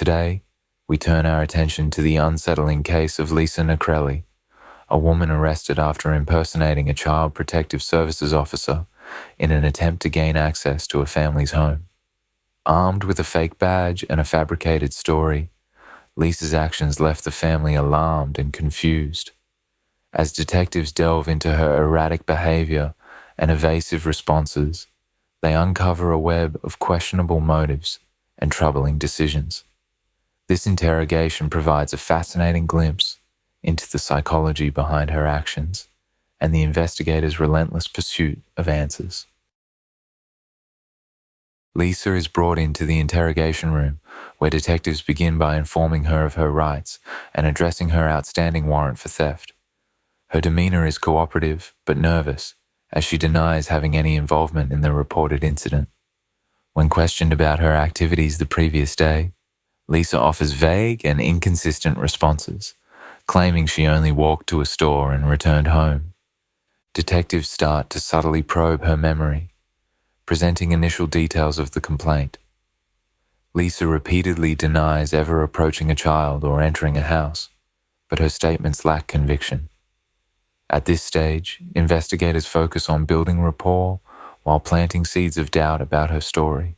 Today, we turn our attention to the unsettling case of Lisa Nacrelli, a woman arrested after impersonating a child protective services officer in an attempt to gain access to a family's home. Armed with a fake badge and a fabricated story, Lisa's actions left the family alarmed and confused. As detectives delve into her erratic behavior and evasive responses, they uncover a web of questionable motives and troubling decisions. This interrogation provides a fascinating glimpse into the psychology behind her actions and the investigator's relentless pursuit of answers. Lisa is brought into the interrogation room, where detectives begin by informing her of her rights and addressing her outstanding warrant for theft. Her demeanor is cooperative but nervous, as she denies having any involvement in the reported incident. When questioned about her activities the previous day, Lisa offers vague and inconsistent responses, claiming she only walked to a store and returned home. Detectives start to subtly probe her memory, presenting initial details of the complaint. Lisa repeatedly denies ever approaching a child or entering a house, but her statements lack conviction. At this stage, investigators focus on building rapport while planting seeds of doubt about her story.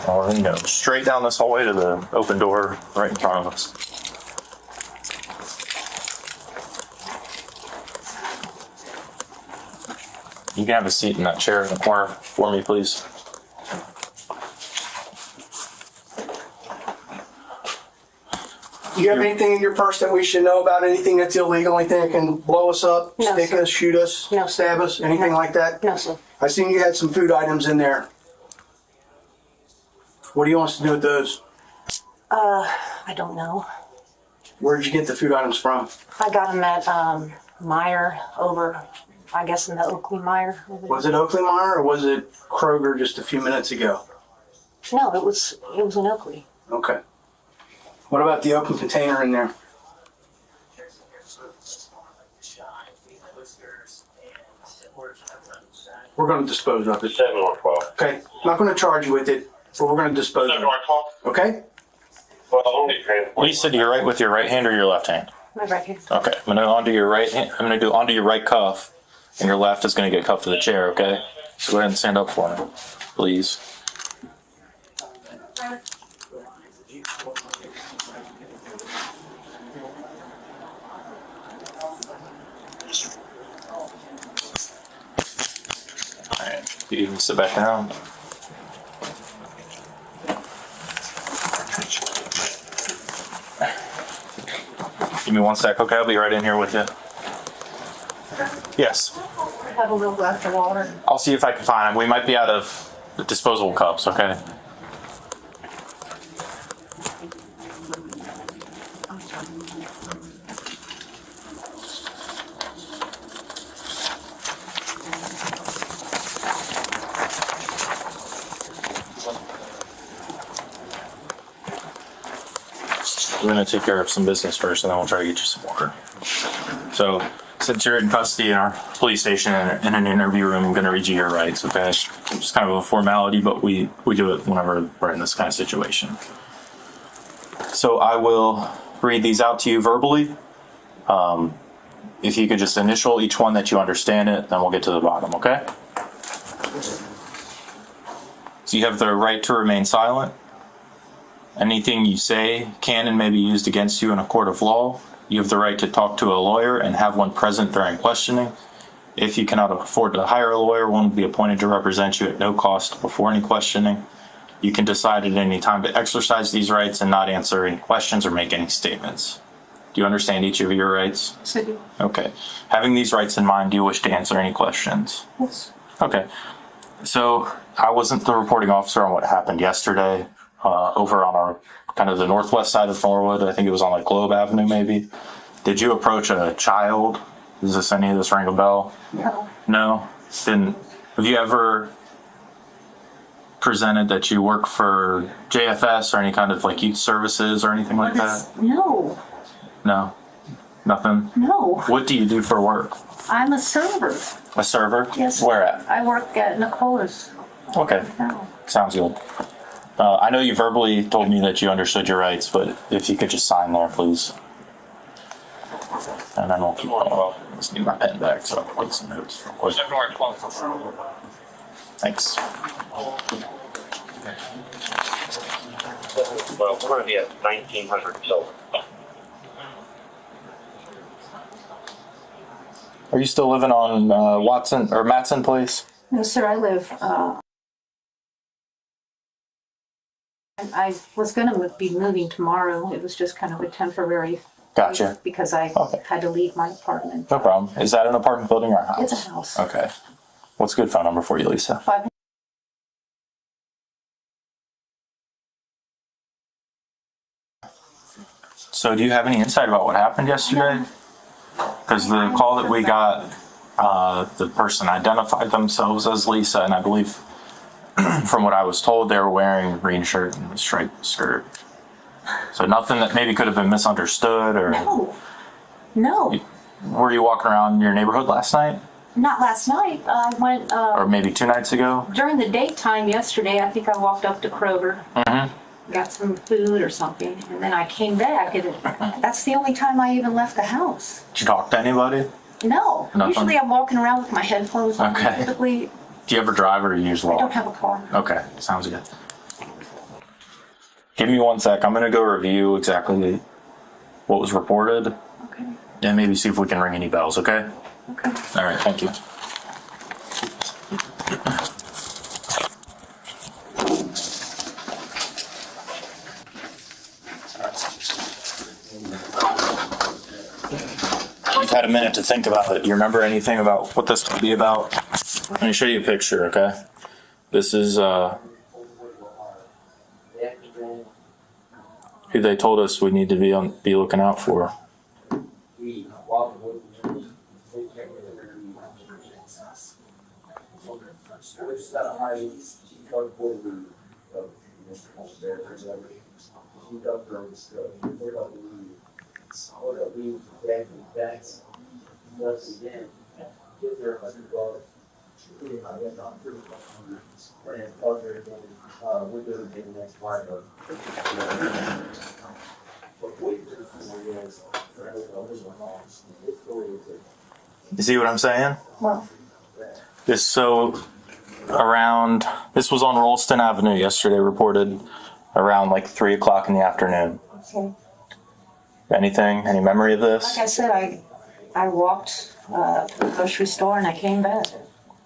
Or, straight down this hallway to the open door right in front of us. You can have a seat in that chair in the corner for me, please. Do you have anything in your purse that we should know about? Anything that's illegal? Anything that can blow us up, No, stick sir. us, shoot us, No, stab us, anything like that? No, sir. I seen you had some food items in there. What do you want us to do with those? I don't know. Where did you get the food items from? I got them at Meyer over, I guess in the Oakley Meyer. Over Was it Oakley Meyer or was it Kroger just a few minutes ago? No, it was in Oakley. Okay. What about the open container in there? We're going to dispose of it. 712. Okay. Not going to charge you with it, but we're going to dispose of it. 712. Okay? Well, I'll get transported. Lisa, do you write with your right hand or your left hand? My right here. Okay, I'm gonna onto your right hand. I'm gonna do onto your right cuff, and your left is gonna get cuffed to the chair. Okay, so go ahead and stand up for me, please. All right, you can sit back down. Give me one sec, okay? I'll be right in here with you. Yes. Have a little glass of water. I'll see if I can find them. We might be out of the disposable cups, okay? We're gonna take care of some business first, and then we'll try to get you some water. So, since you're in custody in our police station and in an interview room, I'm gonna read you your rights, okay? It's just kind of a formality, but we do it whenever we're in this kind of situation. So I will read these out to you verbally. If you could just initial each one that you understand it, then we'll get to the bottom, okay? So you have the right to remain silent. Anything you say can and may be used against you in a court of law. You have the right to talk to a lawyer and have one present during questioning. If you cannot afford to hire a lawyer, one will be appointed to represent you at no cost before any questioning. You can decide at any time to exercise these rights and not answer any questions or make any statements. Do you understand each of your rights? Yes, I do. Okay. Having these rights in mind, do you wish to answer any questions? Yes. Okay. So I wasn't the reporting officer on what happened yesterday over on our kind of the northwest side of Norwood. I think it was on like Globe Avenue maybe. Did you approach a child? Does this any of this ring a bell? No. No? Then have you ever presented that you work for JFS or any kind of like youth services or anything like that? No. No? Nothing? No. What do you do for work? I'm a server. A server? Yes. Where at? I work at Nicola's. Okay. No. Sounds good. I know you verbally told me that you understood your rights, but if you could just sign there, please. And then we'll keep going. I just need my pen back so I can take some notes real quick. Thanks. Well, we're going to be at 1900 silver. Are you still living on Watson or Matson Place? No, sir, I live, I was gonna be moving tomorrow. It was just kind of a temporary. Gotcha. Because I Okay. had to leave my apartment. No problem. Is that an apartment building or a house? It's a house. Okay. What's a good phone number for you, Lisa? 5. So do you have any insight about what happened yesterday? Because the call that we got, the person identified themselves as Lisa, and I believe from what I was told, they were wearing a green shirt and a striped skirt. So nothing that maybe could have been misunderstood or... No. No. Were you walking around your neighborhood last night? Not last night. I went, Or maybe 2 nights ago? during the daytime yesterday. I think I walked up to Kroger. Got some food or something, and then I came back, and that's the only time I even left the house. Did you talk to anybody? No. Nothing? Usually I'm walking around with my headphones on. Okay. Typically, Do you ever drive or you just I don't walk? have a car. Okay, sounds good. Give me 1 sec. I'm going to go review exactly what was reported Okay. and maybe see if we can ring any bells, okay? Okay. All right, thank you. You've had a minute to think about it. You remember anything about what this could be about? Let me show you a picture, okay? This is who they told us we need to be looking out for. You see what I'm saying? Well, This this was on Rolston Avenue yesterday, reported around like 3 o'clock in the afternoon. okay. Any memory of Like this? I said, I walked to the grocery store and I came back.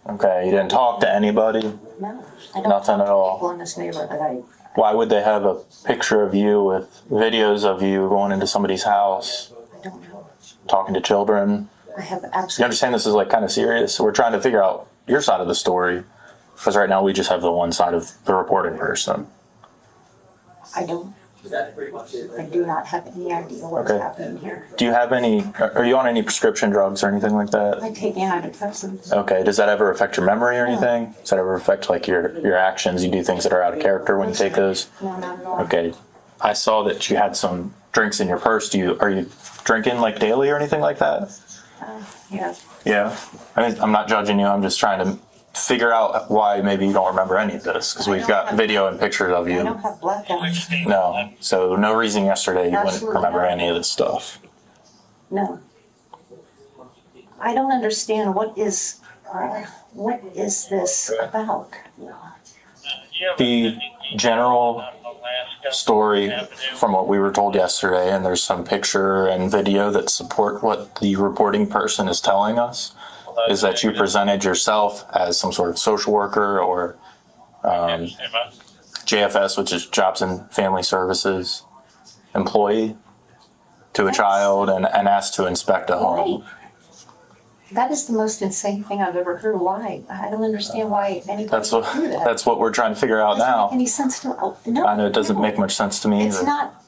Okay, you didn't talk to anybody? No, I don't Nothing talk at to all. people in this neighborhood. Why would they have a picture of you with videos of you going into somebody's house, I don't know. talking to children? I have You absolutely. understand this is like kind of serious? So we're trying to figure out your side of the story, because right now we just have the one side of the reporting person. I don't. I do not have any idea what's Okay. happening here. Do you have are you on any prescription drugs or anything like that? I take antidepressants. Okay, does that ever affect your memory or anything? Does that ever affect like your actions? You do things that are out of character when you take those? No, not at all. Okay. I saw that you had some drinks in your purse. Are you drinking like daily or anything like that? Yeah. Yeah. I mean, I'm not judging you. I'm just trying to figure out why maybe you don't remember any of this, because we've got video and pictures of I don't you. have blackouts. No. So no reason yesterday you wouldn't Absolutely remember not. any of this stuff. No. I don't understand what is this about? The general story from what we were told yesterday, and there's some picture and video that support what the reporting person is telling us, is that you presented yourself as some sort of social worker or JFS, which is Jobs and Family Services employee, to a child and asked to inspect a home. That is the most insane thing I've ever heard. Why? I don't understand why anybody That's would do that. that's what we're trying to figure out Doesn't now. make any sense to no. I know it doesn't no. make much sense to me It's either. not.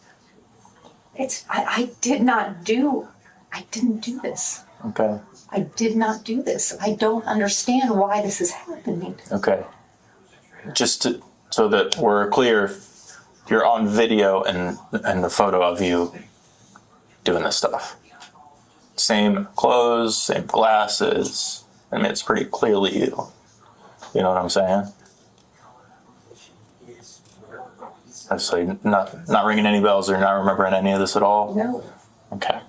It's I didn't do this. Okay. I did not do this. I don't understand why this is happening. Okay. Just so that we're clear, you're on video and the photo of you doing this stuff. Same clothes, same glasses. I mean, it's pretty clearly you. You know what I'm saying? So not ringing any bells or not remembering any of this at all? No. Okay.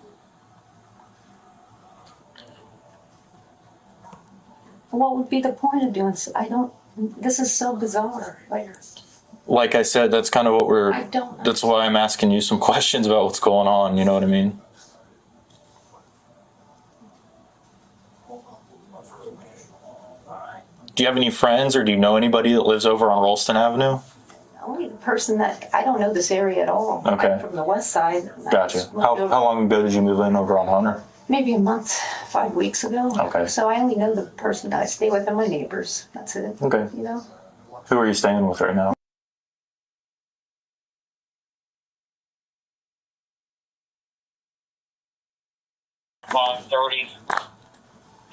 What would be the point of doing so? I don't. This is so bizarre. Like I said, that's kind of what I don't that's why I'm asking you some questions about what's going on, you know what I mean? Do you have any friends or do you know anybody that lives over on Rolston Avenue? Only the person that I don't know this area at all. Okay. I'm from the west side. I Gotcha. just moved How over long ago did you move in over on Hunter? Maybe a month, 5 weeks ago. Okay. So I only know the person that I stay with and my neighbors. That's it. Okay. You know. Who are you staying with right now?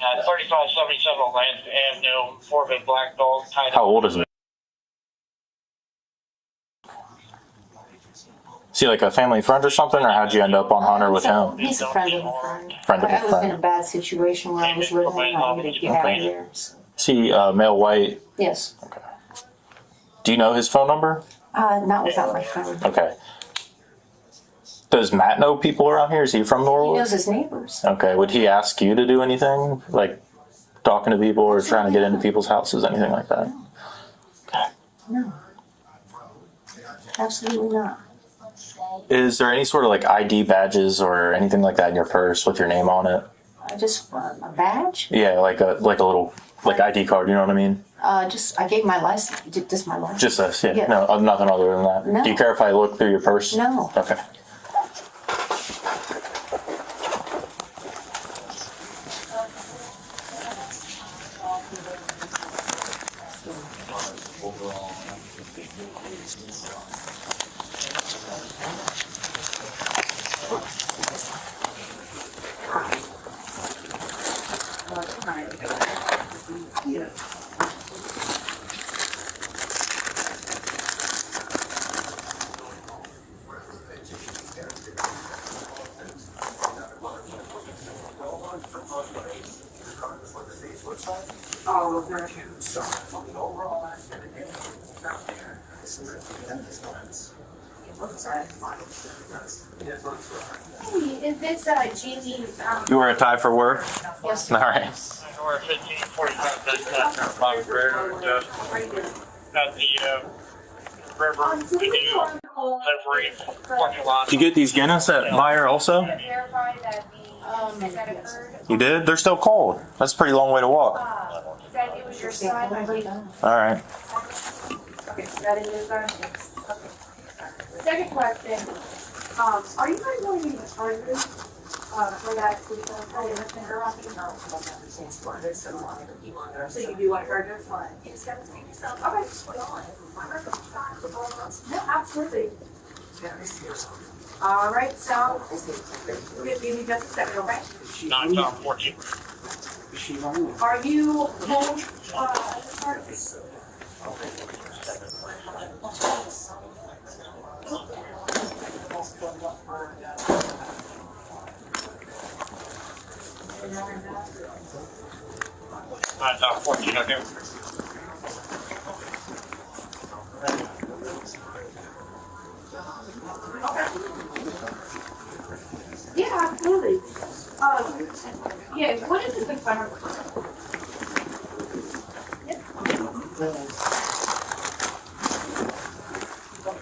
On 3577 Atlantic Avenue, 4 big black dogs tied How up. old is he? Is he like a family friend or something, or how'd you end up on Hunter with him? He's a friend of a friend. Friend of a I was friend. in a bad situation where I was living and I needed to get out of there. So. Is he male, white? Yes. Okay. Do you know his phone number? Not without my phone. Okay. Does Matt know people around here? Is he from He Norwood? knows his neighbors. Okay. Would he ask you to do anything? Like talking to people or trying to get into people's houses, anything like that? No. Absolutely not. Is there any sort of like ID badges or anything like that in your purse with your name on it? I just a badge. Yeah, like a little like ID card, you know what I mean? Just I gave my license. Just my license. Just this, yeah. Yeah. No, nothing other than that. No. Do you care if I look through your purse? No. Okay. Is this Jeannie's? You wear a tie for work? Yes. All right. Or 1545, that's not Bobby Bridge, at the river, delivery parking lot. Did you get these Guinness at Meyer also? Verify that that occurred, You did? They're still cold. That's a pretty long way to walk. that it was your son, I believe. All right. Okay, that is your son? Okay. Second question, are you guys going to be charges, for that? So you do want charges? Okay. No, absolutely. All right, so, give me just a second, okay? 914. Are you home, charges? Not 14, okay. Yeah, absolutely. Yeah, what is the fire?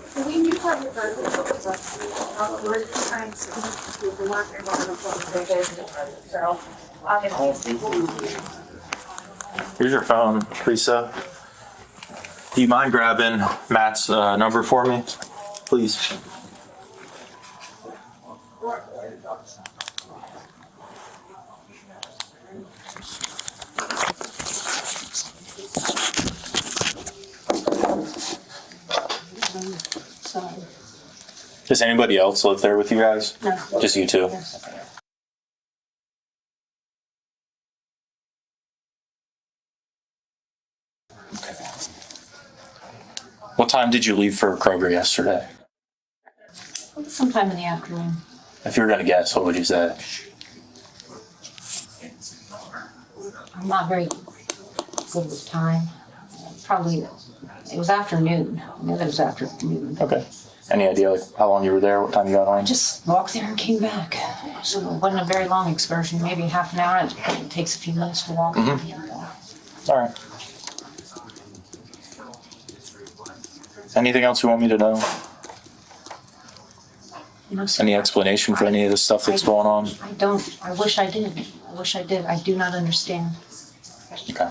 So we you tell your person we're trying to do the work and we're going to so obviously. Here's your phone, Lisa. Do you mind grabbing Matt's number for me, please? Does anybody else live there with you guys? No. Just you two? Yes. What time did you leave for Kroger yesterday? Sometime in the afternoon. If you were going to guess, what would you say? I'm not very good with time. Probably, it was afternoon. I knew it was afternoon. Okay. Any idea like how long you were there? What time you got home? I just walked there and came back. So it wasn't a very long excursion, maybe half an hour. It takes a few minutes to walk. Mm-hmm. All right. Anything else you want me to know? No, sir. Any explanation for any of the stuff that's going on? I don't. I wish I did. I do not understand. Okay.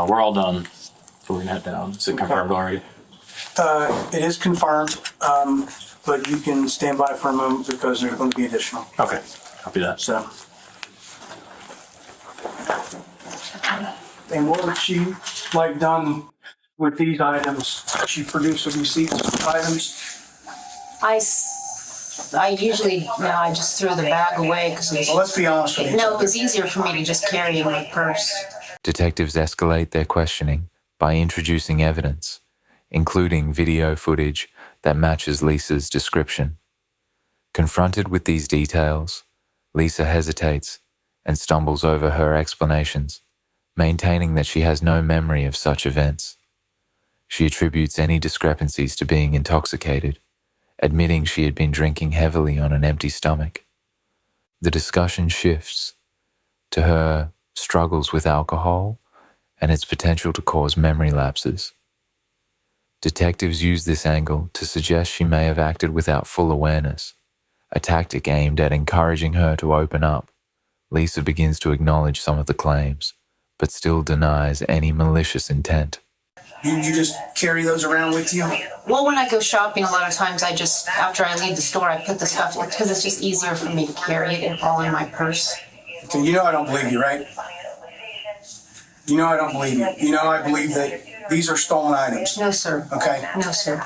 We're all done. So we can head down. Is it confirmed already? It is confirmed, but you can stand by for a moment because there's going to be additional. Okay. Copy that. So. And what would she like done with these items? She produced the receipts for items. I usually, I just throw the bag away because Well, let's be honest with each no, it other. was easier for me to just carry in my purse. Detectives escalate their questioning by introducing evidence, including video footage that matches Lisa's description. Confronted with these details, Lisa hesitates and stumbles over her explanations, maintaining that she has no memory of such events. She attributes any discrepancies to being intoxicated, admitting she had been drinking heavily on an empty stomach. The discussion shifts to her struggles with alcohol and its potential to cause memory lapses. Detectives use this angle to suggest she may have acted without full awareness, a tactic aimed at encouraging her to open up. Lisa begins to acknowledge some of the claims, but still denies any malicious intent. You just carry those around with you? Well, when I go shopping, a lot of times I just, after I leave the store, I put the stuff, because it's just easier for me to carry it all in my purse. Okay, you know I don't believe you, right? You know I don't believe you. You know I believe that these are stolen items. No, sir. Okay? No, sir.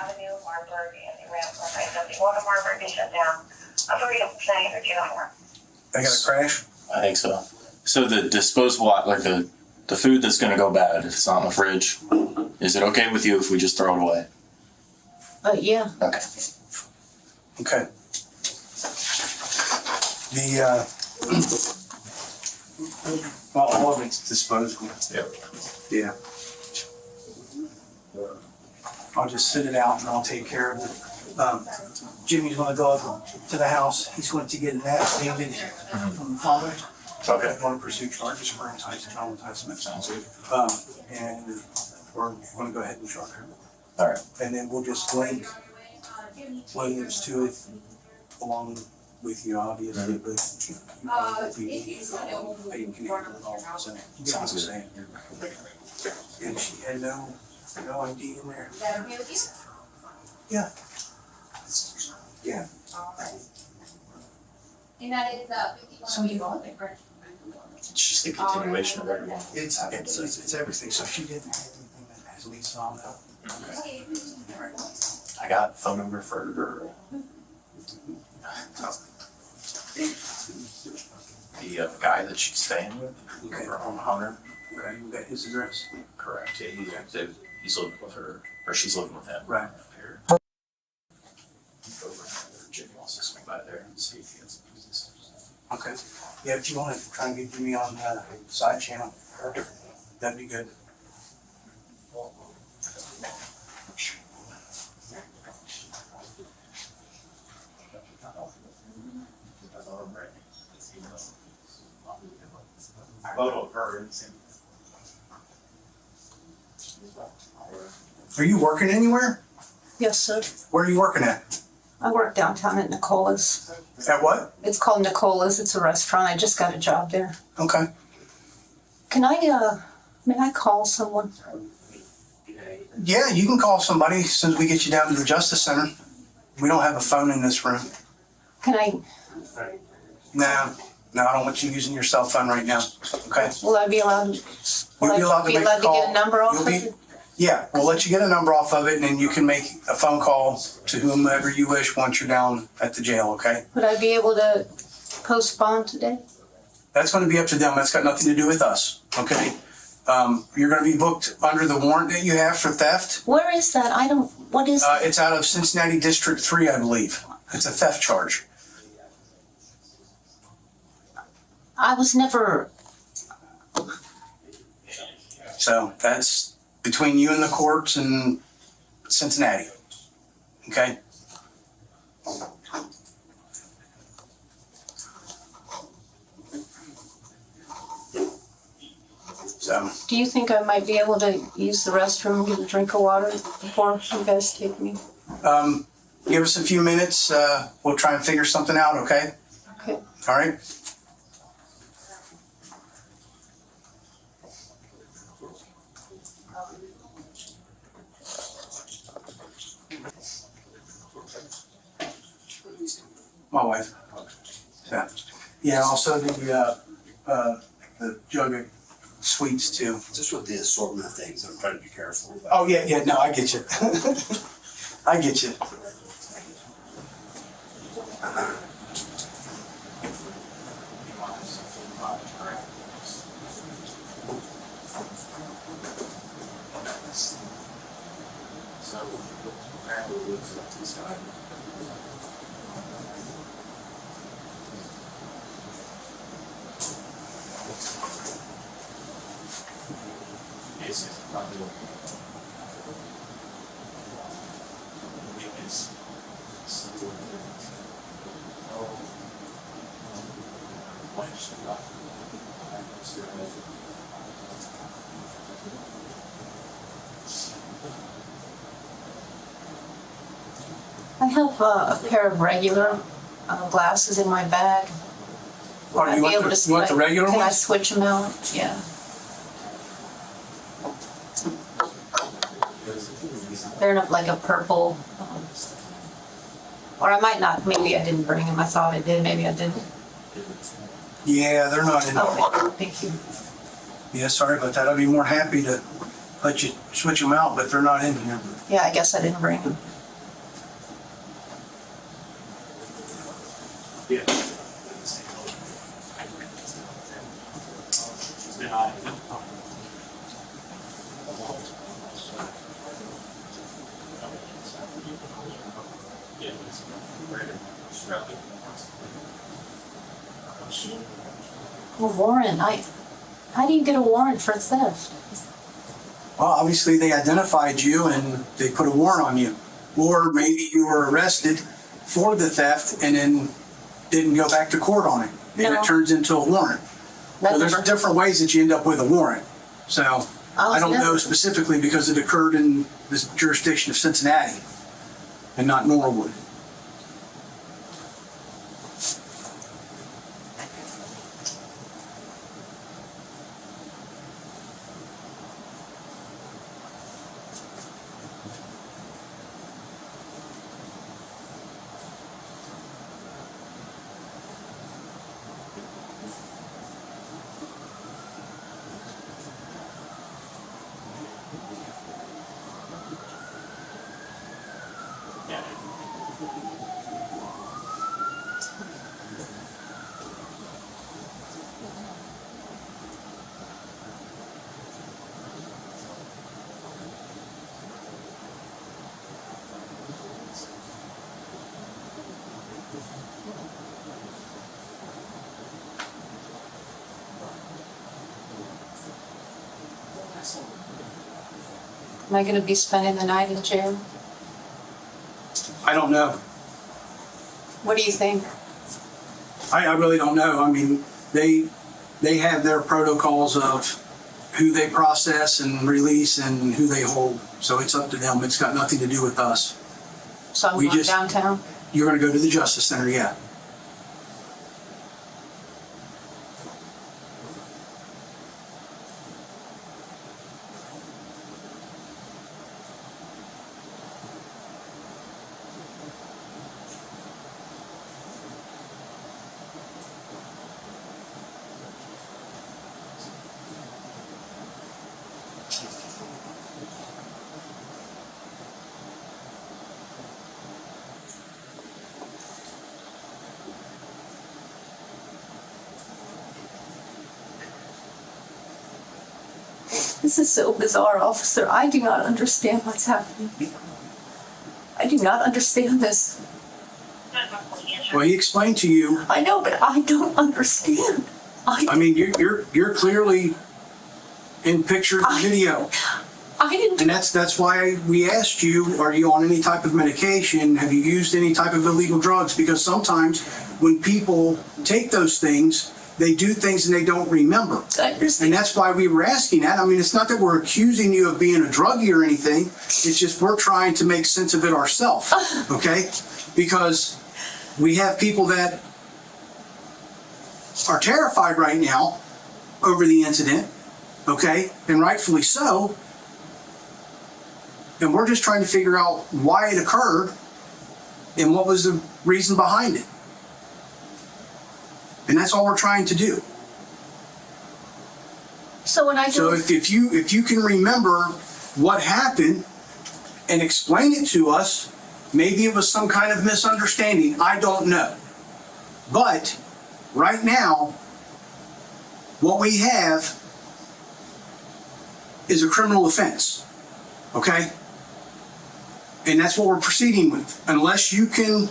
They got a crash? I think so. So the disposable, like the food that's going to go bad, if it's not in the fridge, is it okay with you if we just throw it away? Yeah. Okay. Okay. Well, all of it's disposable. Yep. Yeah. I'll just sit it out and I'll take care of it. Jimmy's gonna go up to the house. He's going to get an affidavit from the father. Okay. Want to pursue charges for child enticement. Sounds good. And we're gonna go ahead and charge her. All right. And then we'll just link Williams to it along with you, obviously, but. if you said it will I didn't connect with all, so you get what I'm saying. And she had no ID in there. Is that okay with you? Yeah. Yeah. Alright. And that is, 51. So you want it, It's just a continuation of everything. It's everything, so she didn't have anything that has Lisa on that. Okay. I got phone number for her. The guy that she's staying with, Okay. her home hunter. Okay, you got his address. Correct. Yeah, he's living with her, or she's living with him. Right. Here. Over there. Jimmy wants to swing by there and see if he has business. Okay. Yeah, if you want to try and get Jimmy on the side channel, that'd be good. Are you working anywhere? Yes, sir. Where are you working at? I work downtown at Nicola's. At what? It's called Nicola's. It's a restaurant. I just got a job there. Okay. Can may I call someone? Yeah, you can call somebody as soon as we get you down to the Justice Center. We don't have a phone in this room. Can I, No, I don't want you using your cell phone right now. Okay? will I be allowed, You'll be allowed to make a call. get a number off You'll of be- it? Yeah, we'll let you get a number off of it, and then you can make a phone call to whomever you wish once you're down at the jail, okay? Would I be able to postpone today? That's gonna be up to them. That's got nothing to do with us, okay? You're gonna be booked under the warrant that you have for theft. Where is that? What is, It's out of Cincinnati District 3, I believe. It's a theft charge. I was never, So that's between you and the courts and Cincinnati, okay? So, do you think I might be able to use the restroom and get a drink of water before you guys take me? give us a few minutes, we'll try and figure something out, okay? Okay. All right? My wife. Yeah. Yeah, also the jug of sweets too. Just with the assortment of things, I'm trying to be careful. Oh, yeah, no, I get you. I get you. I have a pair of regular glasses in my bag. Oh, you want the regular Can I ones? switch them out? Yeah. They're not like a purple. Or I might not. Maybe I didn't bring them. I thought I did. Maybe I didn't. Yeah, they're not in there. Okay, thank you. Yeah, sorry about that. I'd be more happy to let you switch them out, but they're not in here. Yeah, I guess I didn't bring them. A warrant. How do you get a warrant for theft? Well, obviously they identified you and they put a warrant on you. Or maybe you were arrested for the theft and then didn't go back to court on it. And No. it turns into a warrant. So there's different ways that you end up with a warrant. So I don't know specifically because it occurred in this jurisdiction of Cincinnati and not Norwood. Am I gonna be spending the night in jail? I don't know. What do you think? I really don't know. I mean, they have their protocols of who they process and release and who they hold. So it's up to them. It's got nothing to do with us. So I'm We going just- downtown? You're going to go to the Justice Center, yeah. This is so bizarre, officer. I do not understand what's happening. I do not understand this. Well, he explained to you. I know, but I don't understand. I mean, you're clearly in picture and video. I didn't. And that's why we asked you, are you on any type of medication? Have you used any type of illegal drugs? Because sometimes when people take those things, they do things and they don't remember. I understand. And that's why we were asking that. I mean, it's not that we're accusing you of being a druggie or anything. It's just we're trying to make sense of it ourselves, okay? Because we have people that are terrified right now over the incident, okay? And rightfully so. And we're just trying to figure out why it occurred and what was the reason behind it. And that's all we're trying to do. So when I So go, if you can remember what happened and explain it to us, maybe it was some kind of misunderstanding. I don't know. But right now, what we have is a criminal offense. Okay? And that's what we're proceeding with. Unless you can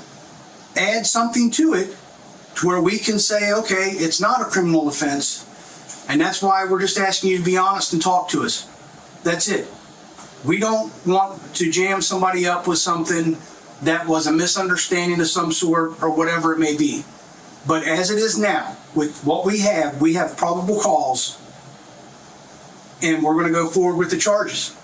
add something to it to where we can say, okay, it's not a criminal offense. And that's why we're just asking you to be honest and talk to us. That's it. We don't want to jam somebody up with something that was a misunderstanding of some sort or whatever it may be. But as it is now, with what we have probable cause, and we're going to go forward with the charges.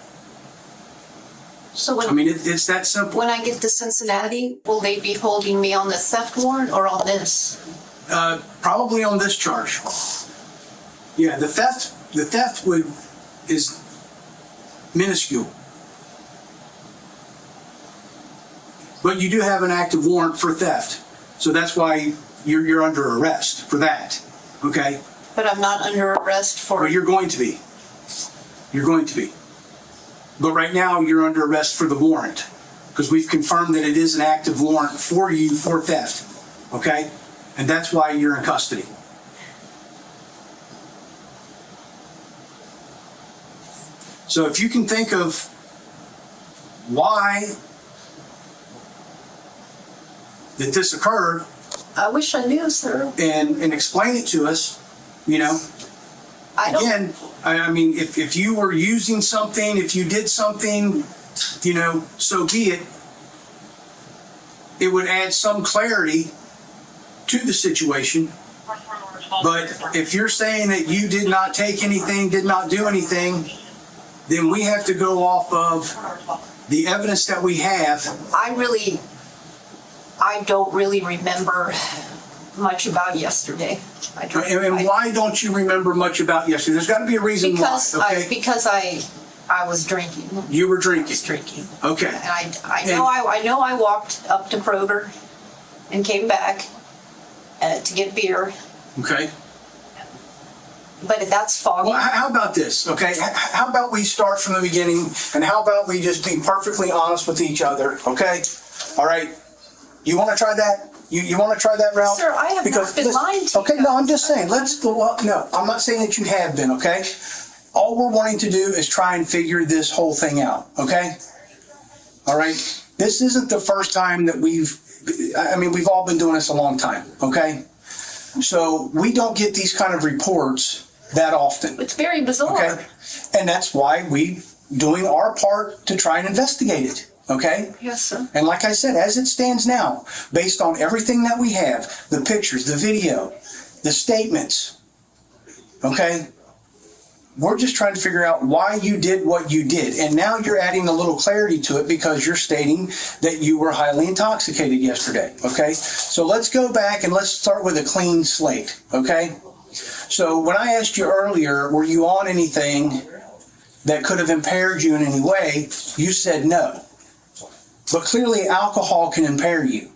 so I mean, it's that simple. when I get to Cincinnati, will they be holding me on the theft warrant or on this? Probably on this charge. Yeah, the theft is minuscule. But you do have an active warrant for theft. So that's why you're under arrest for that. Okay? But I'm not under arrest for. Well, you're going to be. You're going to be. But right now you're under arrest for the warrant. Because we've confirmed that it is an active warrant for you for theft. Okay? And that's why you're in custody. So if you can think of why that this occurred I wish I knew, sir. and explain it to us, you know, I don't. again, I mean, if you were using something, if you did something, you know, so be it. It would add some clarity to the situation. But if you're saying that you did not take anything, did not do anything, then we have to go off of the evidence that we have. I don't really remember much about yesterday. I don't. And why don't you remember much about yesterday? There's got to be a reason Because why, okay? because I was drinking. You were I drinking. was drinking. Okay. And I know I walked up to Kroger and came back to get beer, Okay. but that's foggy. Well, how about this, okay? How about we start from the beginning, and how about we just be perfectly honest with each other, okay? All right? You want to try that? You want to try that route? Sir, I have not been lying to you. Okay, no, I'm just saying, let's go up. No, I'm not saying that you have been, okay? All we're wanting to do is try and figure this whole thing out, okay? All right? This isn't the first time that we've all been doing this a long time, okay? So we don't get these kind of reports that often. It's very bizarre. Okay, and that's why we doing our part to try and investigate it. Okay? Yes, sir. And like I said, as it stands now, based on everything that we have, the pictures, the video, the statements, okay, we're just trying to figure out why you did what you did. And now you're adding a little clarity to it because you're stating that you were highly intoxicated yesterday, okay? So let's go back and let's start with a clean slate, okay? So when I asked you earlier, were you on anything that could have impaired you in any way, you said no. But clearly alcohol can impair you,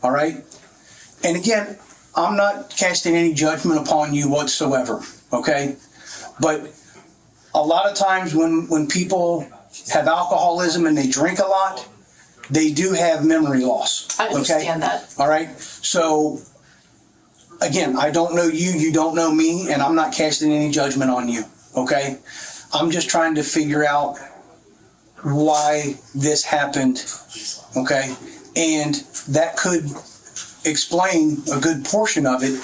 all right? And again, I'm not casting any judgment upon you whatsoever, okay? But a lot of times when people have alcoholism and they drink a lot, they do have memory loss. I understand that. All right? So, again, I don't know you, you don't know me, and I'm not casting any judgment on you, okay? I'm just trying to figure out why this happened, okay? And that could explain a good portion of it,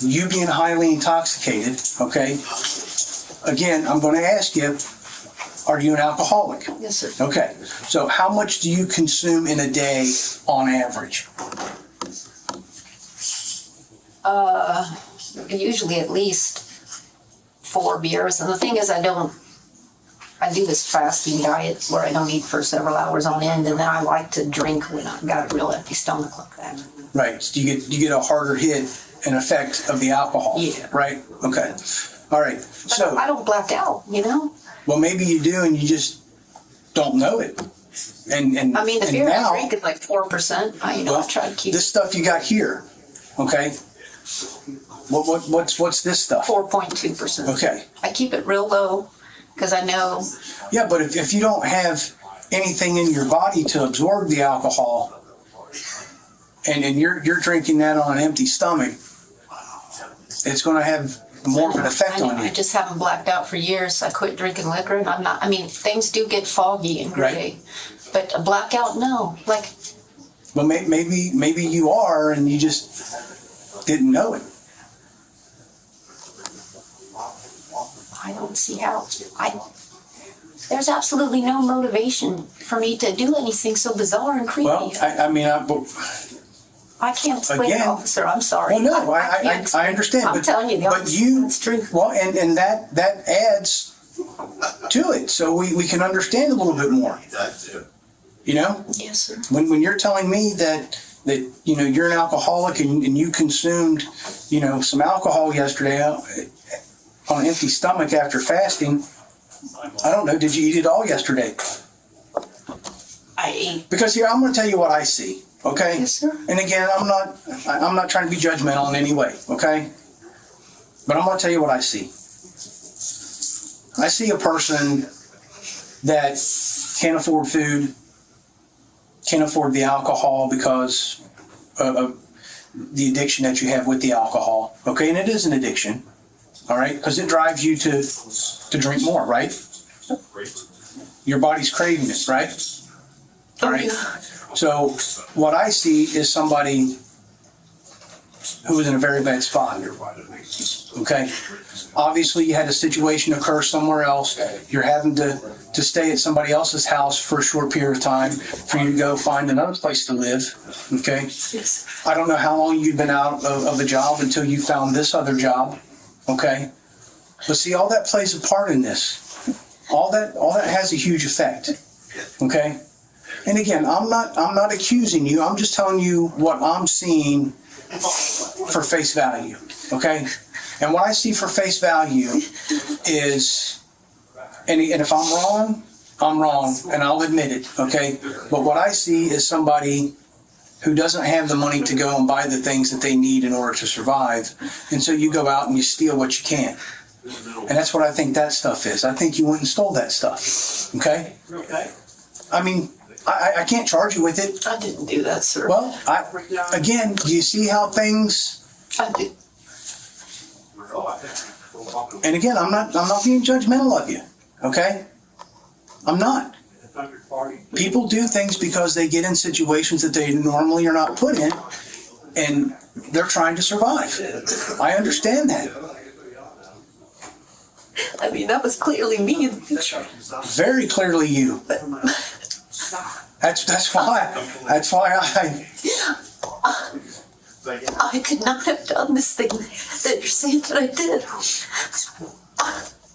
you being highly intoxicated, okay? Again, I'm going to ask you, are you an alcoholic? Yes, sir. Okay, so how much do you consume in a day on average? Usually at least 4 beers. And the thing is, I do this fasting diet where I don't eat for several hours on end, and then I like to drink when I've got a real empty stomach like that. Right, so you get a harder hit and effect of the alcohol. Yeah. Right, okay. All right, But so, I don't black out, you know? well, maybe you do and you just don't know it. And I mean, the and beer now, I drink is like 4%. I try to keep this stuff you got here, okay? What's this stuff? 4.2%. Okay. I keep it real low because I know. Yeah, but if you don't have anything in your body to absorb the alcohol, and you're drinking that on an empty stomach, it's going to have more of an effect on you. I just haven't blacked out for years. I quit drinking liquor, and I'm not. I mean, things do get foggy and gray, Right. but a blackout, no. Like, But maybe you are, and you just didn't know it. I don't see how. There's absolutely no motivation for me to do anything so bizarre and creepy. Well, I can't explain it, again- officer. I'm sorry. well, no, can't I explain it. understand. I'm telling you, but you, it's true. well, and that adds to it, so we can understand a little bit more. You know, Yes, sir. when you're telling me that you know you're an alcoholic and you consumed some alcohol yesterday on an empty stomach after fasting, I don't know. Did you eat it all yesterday? I ate. Because here, I'm going to tell you what I see. Okay. Yes, sir. And again, I'm not trying to be judgmental in any way. Okay. But I'm going to tell you what I see. I see a person that can't afford food, can't afford the alcohol because of the addiction that you have with the alcohol. Okay, and it is an addiction. All right, because it drives you to drink more, right? Your body's craving it, right? All right. So what I see is somebody who is in a very bad spot. Okay. Obviously, you had a situation occur somewhere else. You're having to stay at somebody else's house for a short period of time for you to go find another place to live. Okay. Yes. I don't know how long you've been out of a job until you found this other job. Okay. But see, all that plays a part in this. All that has a huge effect. Okay. And again, I'm not accusing you. I'm just telling you what I'm seeing for face value. Okay. And what I see for face value is, and if I'm wrong, I'm wrong, and I'll admit it. Okay. But what I see is somebody who doesn't have the money to go and buy the things that they need in order to survive. And so you go out and you steal what you can. And that's what I think that stuff is. I think you went and stole that stuff. Okay? I mean, I can't charge you with it. I didn't do that, sir. Well, again, do you see how things... I did. And again, I'm not being judgmental of you. Okay? I'm not. People do things because they get in situations that they normally are not put in, and they're trying to survive. I understand that. I mean, that was clearly me in the picture. Very clearly you. That's why I could not have done this thing that you're saying that I did.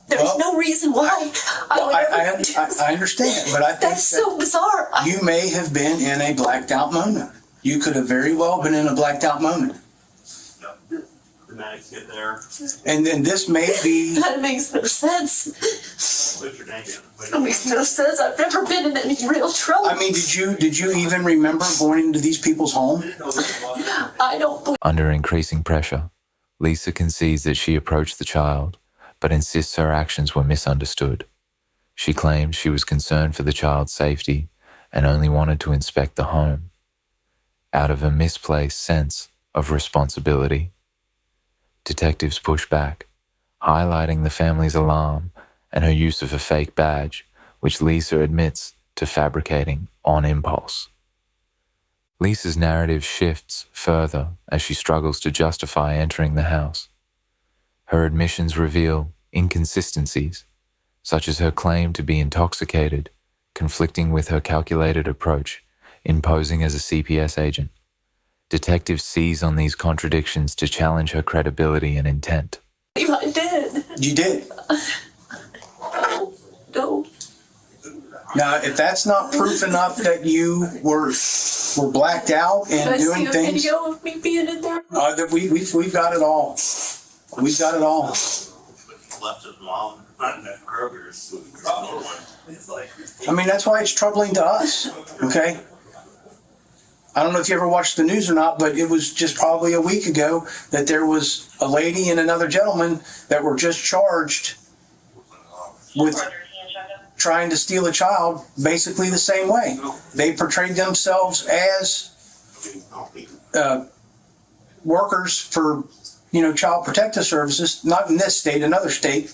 There's no reason why I would ever do this. I understand, but I think That's so bizarre. you may have been in a blacked out moment. You could have very well been in a blacked out moment. The medics get there. And then this may be, That makes no sense. Put your name in. That makes no sense. I've never been in any real trouble. I mean, did you even remember going into these people's home? I don't believe. Under increasing pressure, Lisa concedes that she approached the child, but insists her actions were misunderstood. She claims she was concerned for the child's safety and only wanted to inspect the home, out of a misplaced sense of responsibility. Detectives push back, highlighting the family's alarm and her use of a fake badge, which Lisa admits to fabricating on impulse. Lisa's narrative shifts further as she struggles to justify entering the house. Her admissions reveal inconsistencies, such as her claim to be intoxicated, conflicting with her calculated approach in posing as a CPS agent. Detectives seize on these contradictions to challenge her credibility and intent. I did. You did. No. Now, if that's not proof enough that you were blacked out and Did I doing see a things, video of me being in there? that we've got it all. We've got it all. Left his mom at Kroger's. It's like, I mean, that's why it's troubling to us. Okay. I don't know if you ever watched the news or not, but it was just probably a week ago that there was a lady and another gentleman that were just charged with trying to steal a child basically the same way. They portrayed themselves as workers for, child protective services, not in this state, another state.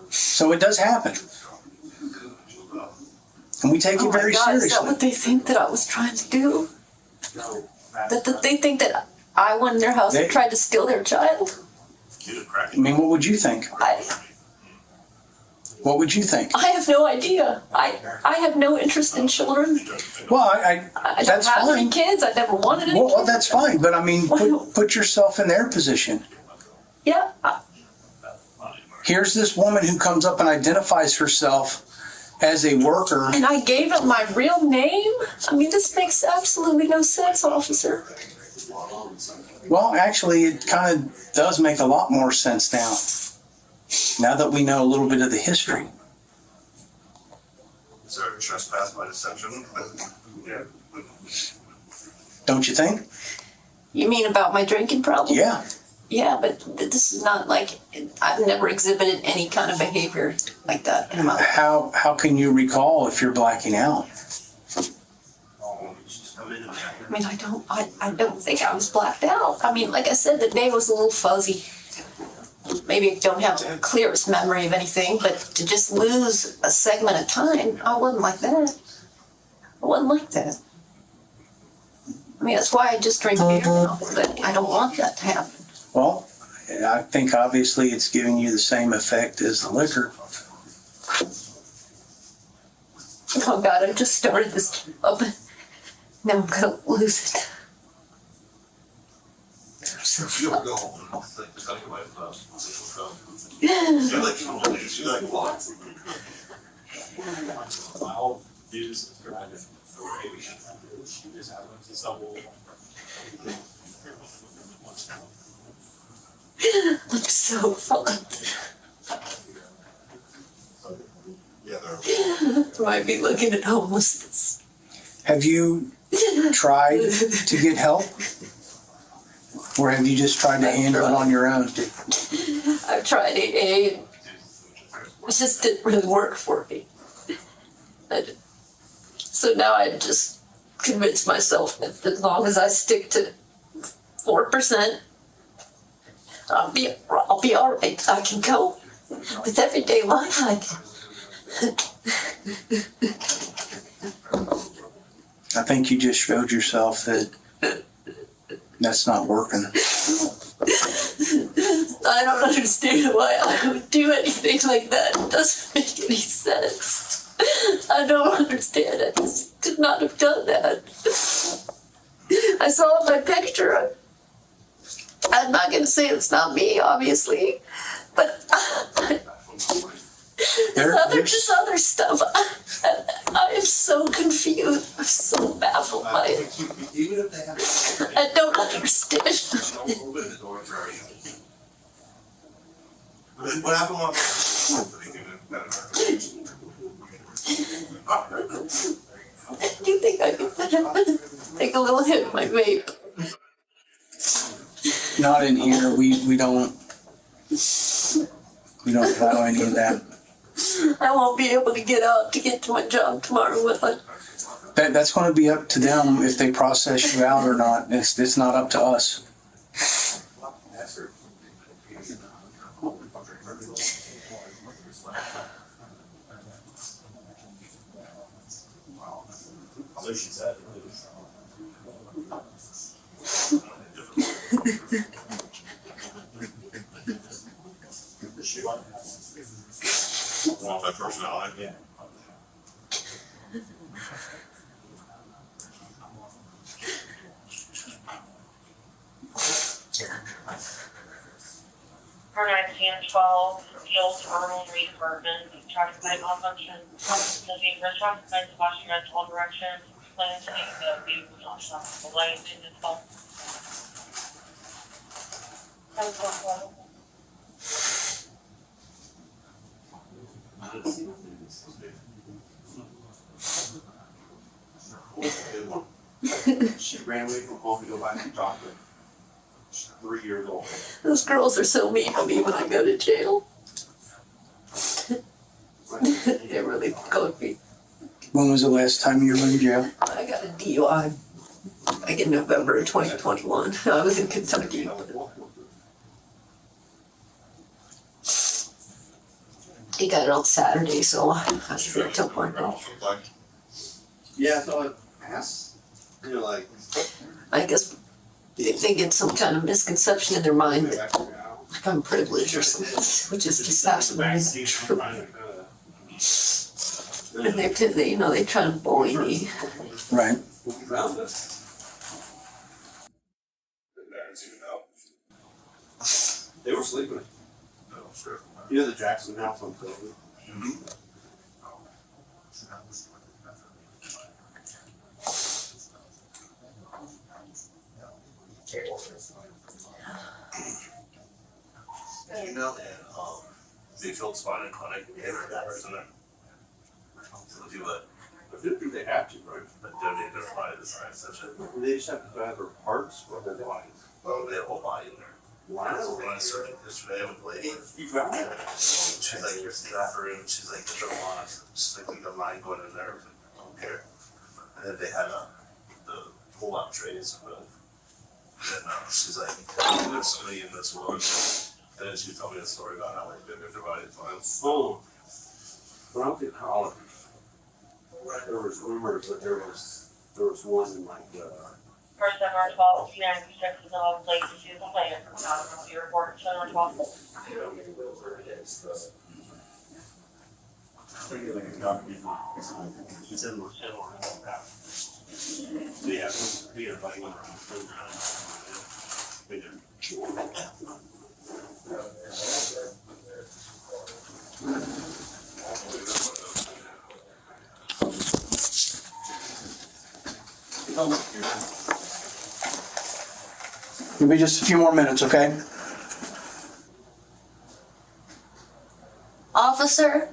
So it does happen. And we take it very Is that seriously. what they think that I was trying to do? That they think that I went in their house and tried to steal their child? I mean, what would you think? What would you think? I have no idea. I have no interest in children. Well, I don't that's have any fine. kids. I never wanted any Well, kids. that's fine, but I mean, put yourself in their position. Yeah. Here's this woman who comes up and identifies herself as a worker. And I gave him my real name? I mean, this makes absolutely no sense, officer. Well, actually, it kind of does make a lot more sense now that we know a little bit of the history. is there a trespass by deception? Yeah. Don't you think? You mean about my drinking problem? Yeah. Yeah, but this is not like, I've never exhibited any kind of behavior like that in my life. How can you recall if you're blacking out? I mean, I don't think I was blacked out. I mean, like I said, the day was a little fuzzy. Maybe I don't have the clearest memory of anything, but to just lose a segment of time, I wasn't like that. I wasn't like that. I mean, that's why I just drink beer now, but I don't want that to happen. Well, I think obviously it's giving you the same effect as the liquor. Oh God, I just started this job. Now I'm gonna lose it. I'm so fucked. I'm so fucked. Might be looking at homelessness. Have you tried to get help? Or have you just tried to handle it on your own? I've tried AA. It just didn't really work for me. So now I just convince myself that as long as I stick to 4%, I'll be all right. I can go with everyday life. I think you just showed yourself that that's not working. I I don't understand why I would do anything like that. It doesn't make any sense. I don't understand. I just could not have done that. I saw my picture. I'm not going to say it's not me, obviously, but this other stuff. I am so confused. I'm so baffled by it. I don't understand. What happened on? Do you think I could take a little hit of my vape? Not in here. We don't allow any of that. I won't be able to get out to get to my job tomorrow with it. That's going to be up to them if they process you out or not. It's not up to us. So she said. Want that personality? Yeah. For 1912, field urban redevelopment, traffic light malfunction, looking for traffic lights, flashing red all directions, plan to make the view not the light in the fall. She ran away from home to go buy some chocolate. She's 3 years old. Those girls are so mean to me when I go to jail. They really code me. When was the last time you were in jail? I got a DUI back in November of 2021. I was in Kentucky. He got it on Saturday, so I was there till Monday. Yeah, so I asked. You're like, I guess they get some kind of misconception in their mind that like I'm privileged or something, which is just absolutely true. And they try to bully me. Right. found it. They were sleeping. You know the Jackson house on Clover? You know, they filled spot in clinic and that person there. So they do what? I think they have to, right? But donate their body to the science session. They just have to have their parts or their bodies. Oh, they have a whole body in there. Wow. So when I started yesterday with the lady, you found it? She's like, here's the bathroom. She's like, there's a lot. She's like, we got mine going in there. I don't care. And then they had the pull-out trays. And she's like, there's somebody in this world. And then she told me a story about how like they did their body plans. Oh. When I was in college, there was rumors that there was one in like First November 12th, United States is now in place to see the plan. Not a review report, November 12th. It's in the yeah, we had like one. We did. Give me just a few more minutes, okay? Officer?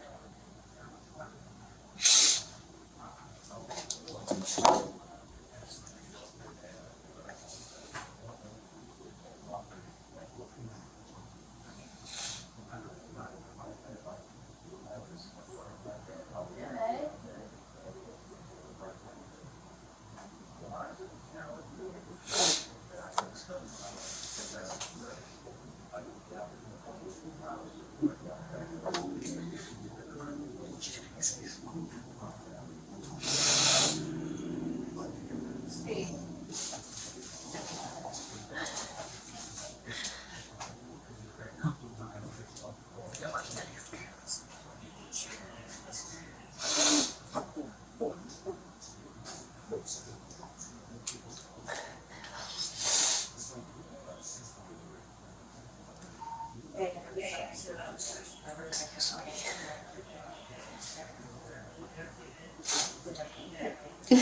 I'm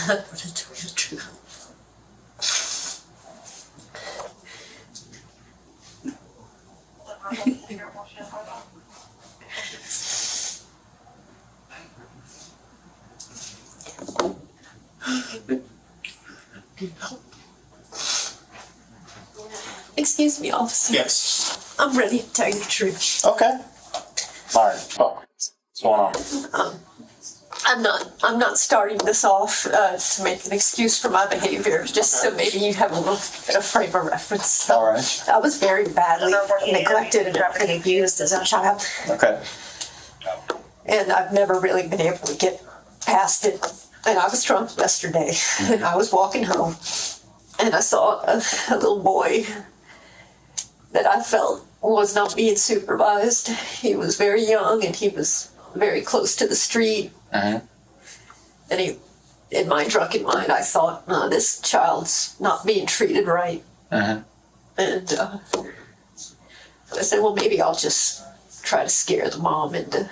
gonna tell you the truth. Excuse me, officer. Yes. I'm ready to tell you the truth. Okay. All right. Oh, what's going on? I'm not starting this off to make an excuse for my behavior, just so maybe you have a little bit of frame of reference. All right. I was very badly neglected and abused as a child, Okay. and I've never really been able to get past it. And I was drunk yesterday, and I was walking home, and I saw a little boy that I felt was not being supervised. He was very young, and he was very close to the street. And in my drunken mind, I thought, this child's not being treated right. And I said, well, maybe I'll just try to scare the mom into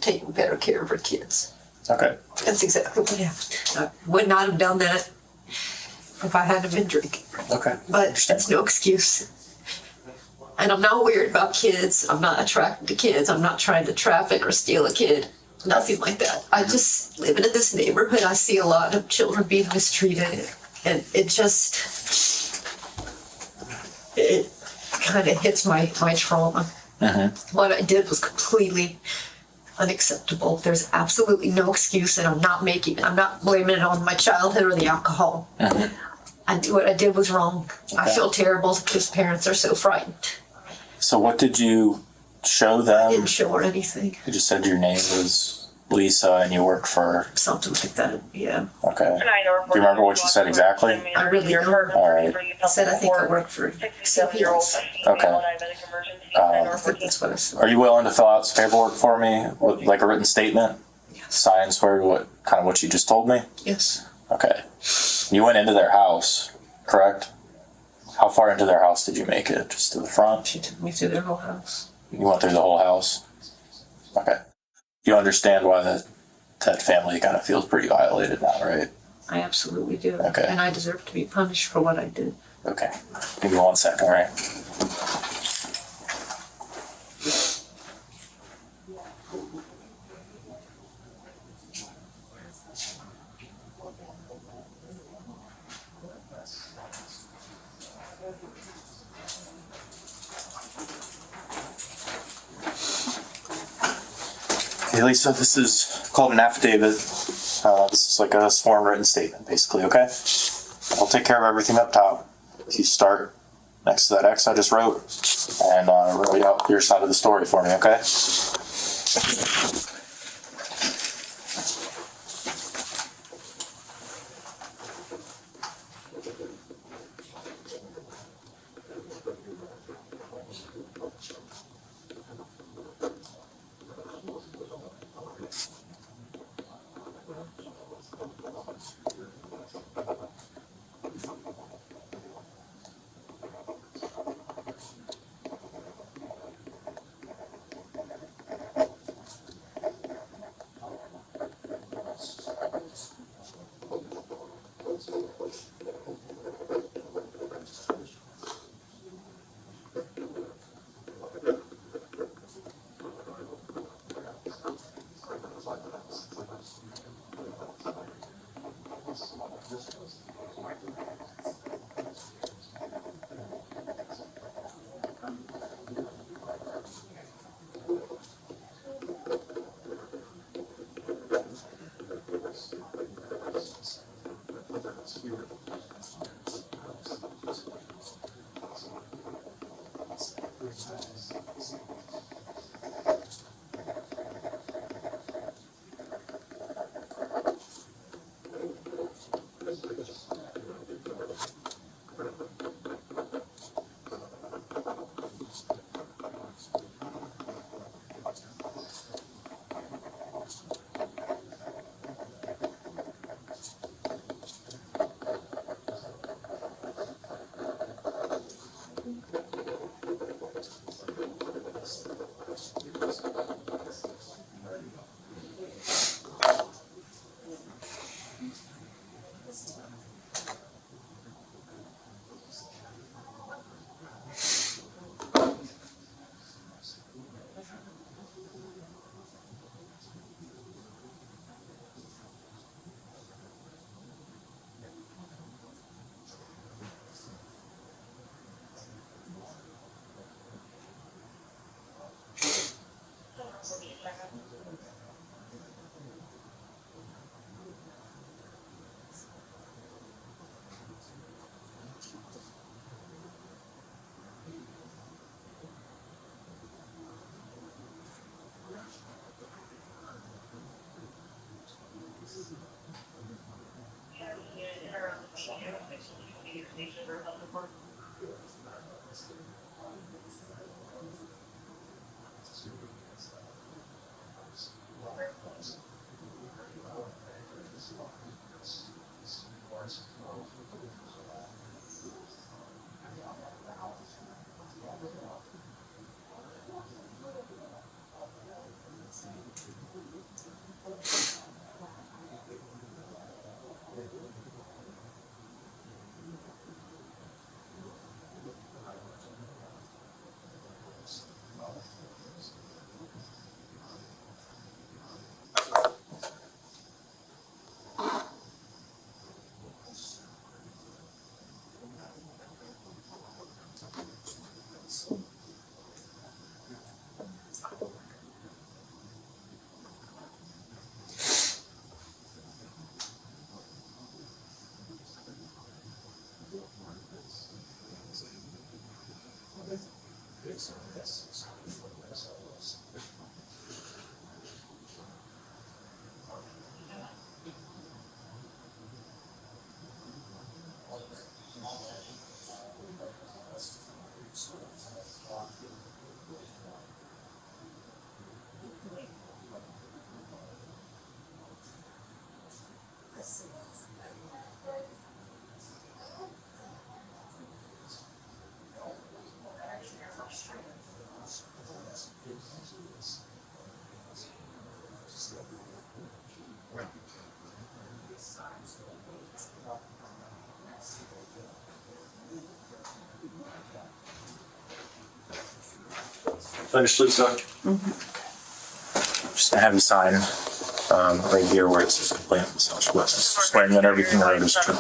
taking better care of her kids. Okay. That's exactly what happened. I would not have done that if I hadn't been drinking. Okay. But that's no excuse. And I'm not weird about kids. I'm not attracted to kids. I'm not trying to traffic or steal a kid. Nothing like that. I just living in this neighborhood. I see a lot of children being mistreated, and it kind of hits my trauma. What I did was completely unacceptable. There's absolutely no excuse, and I'm not blaming it on my childhood or the alcohol. What I did was wrong. I feel terrible because parents are so frightened. So what did you show them? I didn't show her anything. You just said your name was Lisa and you work for... Something like that, yeah. Okay. Do you remember what you said exactly? I really don't. All right. I said I think I work for CPS. Okay. I think that's what I said. Are you willing to fill out some paperwork for me with like a written statement? Yes. Sign, swear to what you just told me? Yes. Okay. You went into their house, correct? How far into their house did you make it? Just to the front? She took me through their whole house. You went through the whole house? Okay. You understand why that family kind of feels pretty violated now, right? I absolutely do. Okay. And I deserve to be punished for what I did. Okay. Give me 1 second, all right? Hey Lisa, this is called an affidavit. This is like a sworn written statement, basically, okay? I'll take care of everything up top. You start next to that X I just wrote, and write out your side of the story for me, okay? Finished, Lisa? Just gonna have you sign right here where it says complaint with such witness, swearing that everything I wrote is true.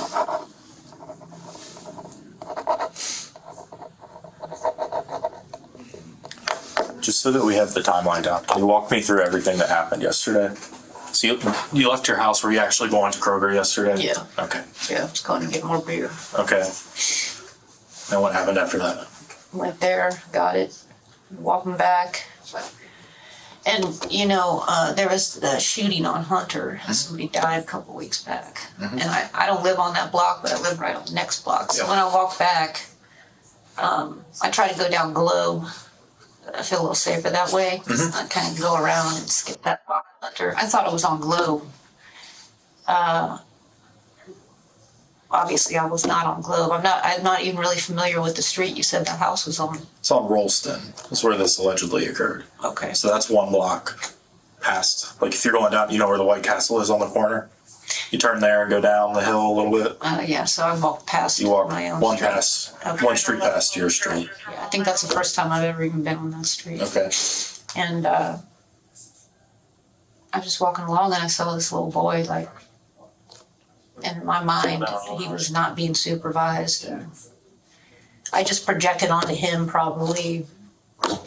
Just so that we have the timeline down, can you walk me through everything that happened yesterday? So you left your house, were you actually going to Kroger yesterday? Yeah. Okay. Yeah, I was going to get more beer. Okay. And what happened after that? Went there, got it, walking back. And, you know, there was the shooting on Hunter. Somebody died a couple weeks back. And I don't live on that block, but I live right on the next block. So when I walk back, I try to go down Globe. I feel a little safer that way. I kind of go around and skip that block of Hunter. I thought it was on Globe. Obviously, I was not on Globe. I'm not even really familiar with the street you said the house was on. It's on Rolston. That's where this allegedly occurred. Okay. So that's one block past. Like if you're going down, you know where the White Castle is on the corner? You turn there and go down the hill a little bit. Yeah, so I walked past You walk my own one street. pass, Okay. one street past your street. Yeah, I think that's the first time I've ever even been on that street. Okay. And I was just walking along and I saw this little boy, like, in my mind, he was not being supervised. And I just projected onto him probably,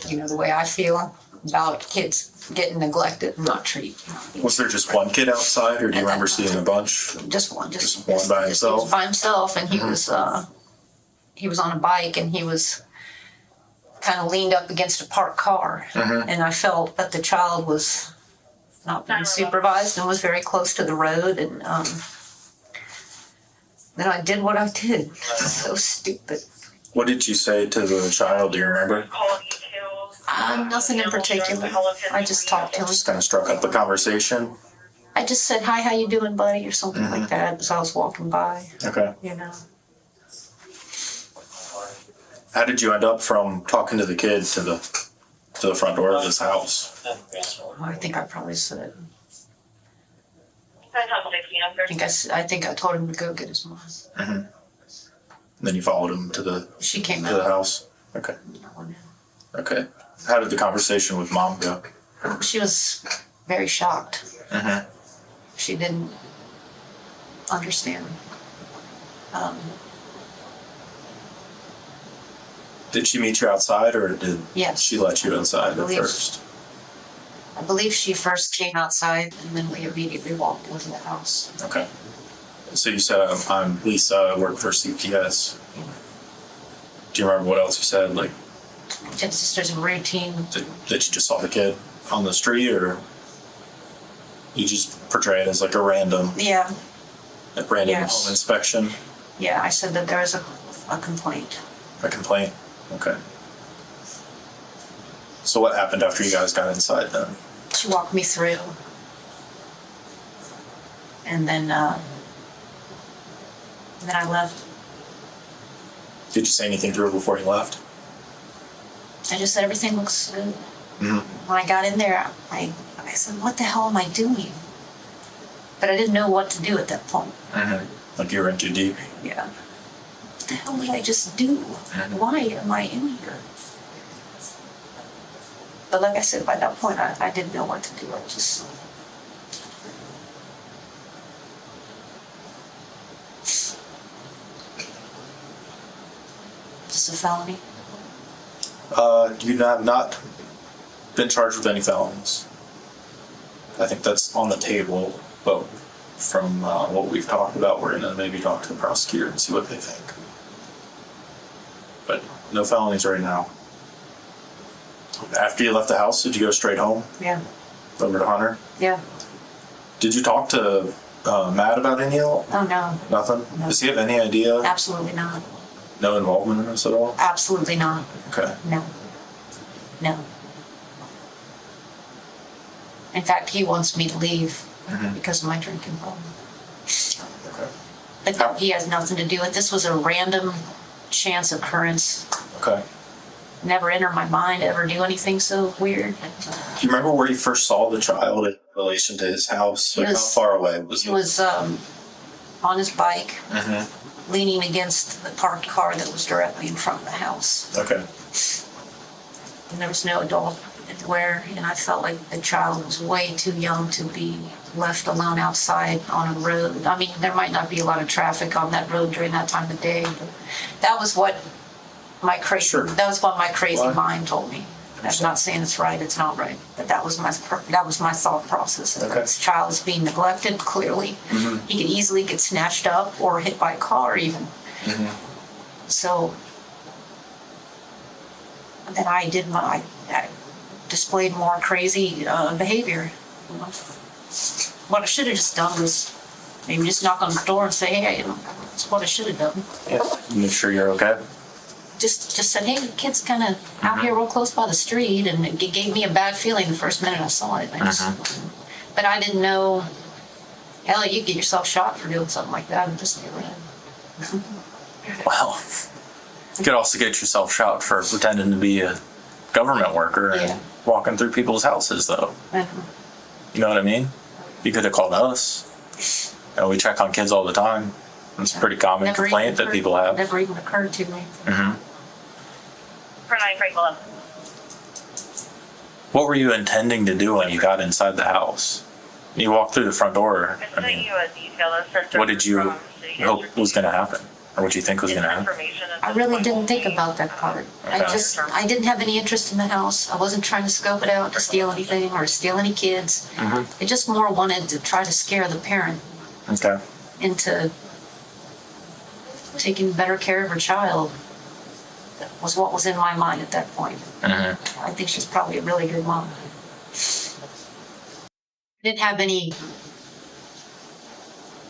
you know, the way I feel about kids getting neglected and not treated. Was there just one kid outside, or do you remember seeing a bunch? Just one by himself? He was by himself, and he was on a bike, and he was kind of leaned up against a parked car. And I felt that the child was not being supervised and was very close to the road. And then I did what I did. So stupid. What did you say to the child? Do you remember? Nothing in particular. I just talked to him. Just kind of struck up the conversation. I just said, "Hi, how you doing, buddy?" or something like that as I was walking by. Okay. You know. How did you end up from talking to the kid to the front door of this house? I think I probably said. I I think I told him to go get his mom. And then you followed him to the She came to the out. house. Okay. Okay. How did the conversation with mom go? She was very shocked. She didn't understand. Did she meet you outside, or did Yes. she let you inside at believe- first? I believe she first came outside, and then we immediately walked into the house. Okay. So you said, I'm Lisa, I work for CPS. Do you remember what else you said? Like, It's just a routine. that you just saw the kid on the street, or you just portray it as like a random Yeah, Yes. home inspection, yeah. I said that there was a complaint. a complaint? Okay. So what happened after you guys got inside then? She walked me through, and then I left. Did you say anything to her before you left? I just said everything looks good. Mm-hmm. When I got in there, I said, "What the hell am I doing?" But I didn't know what to do at that point. Like you were in too deep? Yeah. What the hell did I just do? Why am I in here? But like I said, by that point, I didn't know what to do. I just... Is this a felony? You have not been charged with any felonies. I think that's on the table, but from what we've talked about, we're gonna maybe talk to the prosecutor and see what they think. But no felonies right now. After you left the house, did you go straight home Yeah. over to Hunter? Yeah. Did you talk to mad about any of Oh, no, Nothing? No. Does he have any idea? absolutely not. No involvement in this at all? Absolutely not. Okay. No. No. In fact, he wants me to leave because of my drinking problem. Okay. But no, he has nothing to do with it. This was a random chance occurrence. Okay. Never entered my mind to ever do anything so weird. Do you remember where you first saw the child in relation to his house? Like, how far away was He was on his bike, leaning against the parked car that was directly in front of the house. Okay. And there was no adult anywhere, and I felt like the child was way too young to be left alone outside on a road. I mean, there might not be a lot of traffic on that road during that time of day, but that was what my crazy mind told me. I'm not saying it's right, it's not right, but that was my thought process. Okay. This child is being neglected, clearly. He could easily get snatched up or hit by a car even. So then I displayed more crazy behavior. What I should have just done was maybe just knock on the door and say, hey, that's what I should have done. Yeah. Make sure you're okay. Just said, hey, the kid's kind of out here real close by the street, and it gave me a bad feeling the first minute I saw it. But I didn't know, hell, you get yourself shot for doing something like that in this neighborhood. Well, you could also get yourself shot for pretending to be a government worker and walking through people's houses, though. You know what I mean? You could have called us. You know, we check on kids all the time. It's a pretty common complaint that people have. Never even occurred to me. For 911. What were you intending to do when you got inside the house? You walked through the front door. I sent you a detail that's What did you hope was going to happen? Or what do you think was going to happen? I really didn't think about that part. Okay. I didn't have any interest in the house. I wasn't trying to scope it out to steal anything or steal any kids. I just more wanted to try to scare the parent Okay. into taking better care of her child. That was what was in my mind at that point. I think she's probably a really good mom.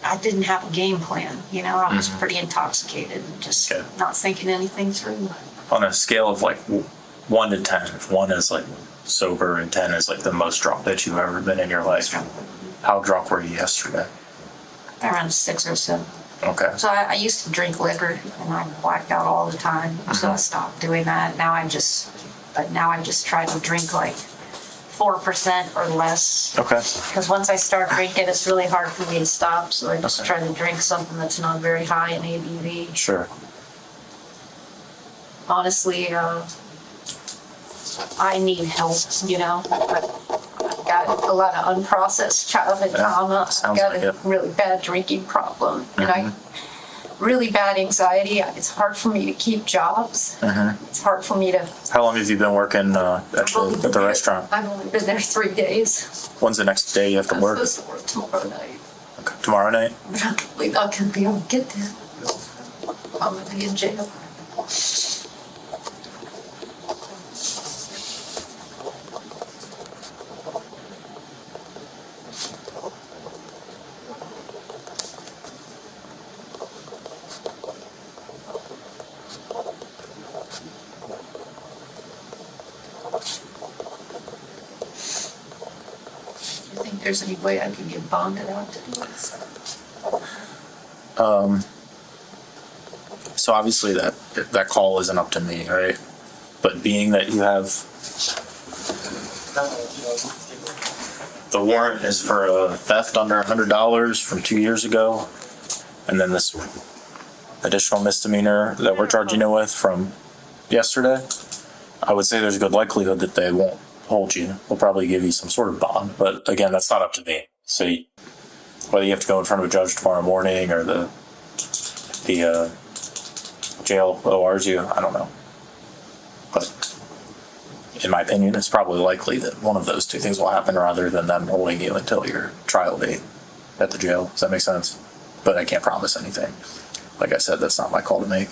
I didn't have a game plan, you know. I was pretty intoxicated and just not thinking anything through. On a scale of like 1 to 10, if 1 is like sober and 10 is like the most drunk that you've ever been in your life, how drunk were you yesterday? Around 6 or 7. Okay. So I used to drink liquor and I blacked out all the time. So I stopped doing that. Now I just try to drink like 4% or less. Okay. Because once I start drinking, it's really hard for me to stop. So I just try to drink something that's not very high in ABV. Sure. Honestly, I need help, you know. I've got a lot of unprocessed childhood trauma. I've got a really bad drinking problem. And really bad anxiety. It's hard for me to keep jobs. It's hard for me to... How long have you been working at the restaurant? I've only been there 3 days. When's the next day you have to work? I'm supposed to work tomorrow night. Okay. Tomorrow night? I'm probably not going to be able to get there. I'm going to be in jail. There's any way I can get bonded out to do this? So obviously that call isn't up to me, right? But being that you have the warrant is for a theft under $100 from 2 years ago, and then this additional misdemeanor that we're charging you with from yesterday, I would say there's a good likelihood that they won't hold you. We'll probably give you some sort of bond, but again, that's not up to me. So whether you have to go in front of a judge tomorrow morning or the jail ORs you, I don't know. But in my opinion, it's probably likely that one of those two things will happen rather than them holding you until your trial date at the jail. Does that make sense? But I can't promise anything. Like I said, that's not my call to make.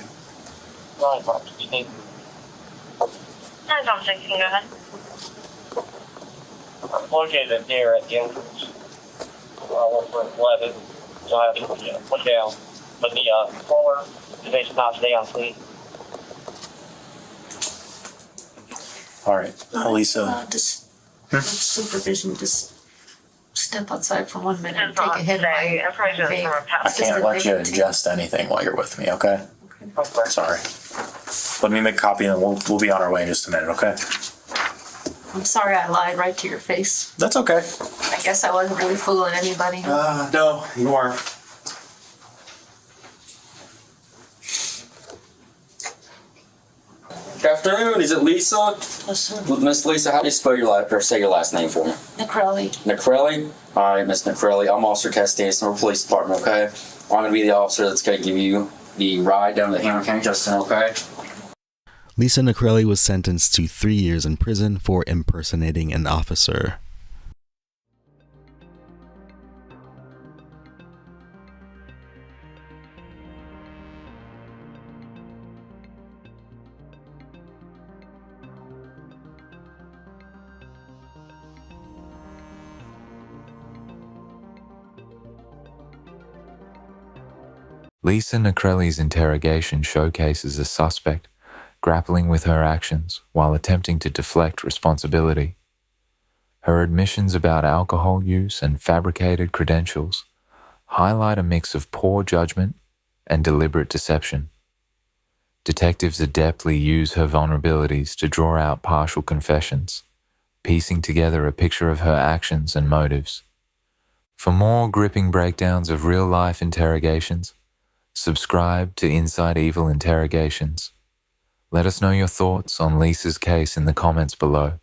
956, you can go ahead. I'm located there at the entrance. with 11. So I have to, put down. But the caller is not today on scene. All right, Lisa. Just supervision, just step outside for 1 minute and take a hit of my Information vape. from a I past. can't let you adjust anything while you're with me, okay? Sorry. Let me make a copy and we'll be on our way in just a minute, okay? I'm sorry I lied right to your face. That's okay. I guess I wasn't really fooling anybody. No, you aren't. Good afternoon. Is it Lisa? Listen, Miss Lisa, how do you spell your last or say your last name for me? Nacrelli. Nacrelli? All right, Miss Nacrelli. I'm Officer Castanson, from the police department, okay? I'm going to be the officer that's going to give you the ride down to the Hamilton County Justice Center, okay? Lisa Nacrelli was sentenced to 3 years in prison for impersonating an officer. Lisa Nacrelli's interrogation showcases a suspect grappling with her actions while attempting to deflect responsibility. Her admissions about alcohol use and fabricated credentials highlight a mix of poor judgment and deliberate deception. Detectives adeptly use her vulnerabilities to draw out partial confessions, piecing together a picture of her actions and motives. For more gripping breakdowns of real-life interrogations, subscribe to Inside Evil Interrogations. Let us know your thoughts on Lisa's case in the comments below.